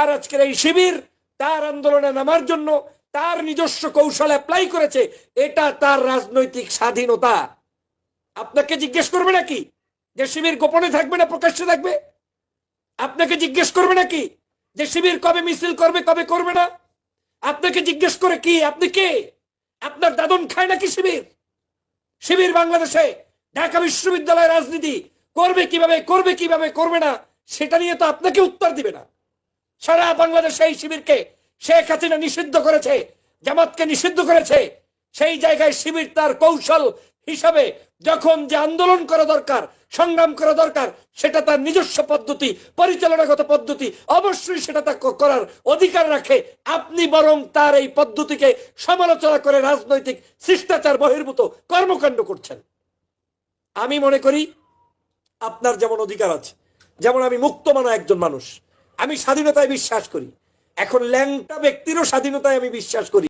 আর আজকের এই শিবির তার আন্দোলনে নামার জন্য তার নিজস্ব কৌশল অ্যাপ্লাই করেছে, এটা তার রাজনৈতিক স্বাধীনতা। আপনাকে জিজ্ঞেস করবে নাকি যে শিবির গোপনে থাকবে না প্রকাশ্যে থাকবে? আপনাকে জিজ্ঞেস করবে নাকি যে শিবির কবে মিছিল করবে কবে করবে না? আপনাকে জিজ্ঞেস করে কি? আপনি কে? আপনার দাদন খায় নাকি শিবির? শিবির বাংলাদেশে ঢাকা বিশ্ববিদ্যালয়ের রাজনীতি করবে কিভাবে, করবে না, সেটা নিয়ে তো আপনাকে উত্তর দিবে না। সারা বাংলাদেশে এই শিবিরকে শেখ হাসিনা নিষিদ্ধ করেছে, জামাতকে নিষিদ্ধ করেছে। সেই জায়গায় শিবির তার কৌশল হিসাবে যখন যে আন্দোলন করা দরকার, সংগ্রাম করা দরকার, সেটা তার নিজস্ব পদ্ধতি, পরিচালনাগত পদ্ধতি, অবশ্যই সেটা তার করার অধিকার রাখে। আপনি বরং তার এই পদ্ধতিকে সমালোচনা করে রাজনৈতিক শিষ্টাচার বহির্ভূত কর্মকাণ্ড করছেন। আমি মনে করি আপনার যেমন অধিকার আছে, যেমন আমি মুক্তমানা একজন মানুষ, আমি স্বাধীনতায় বিশ্বাস করি, এখন ল্যাংটা ব্যক্তিরও স্বাধীনতায় আমি বিশ্বাস করি।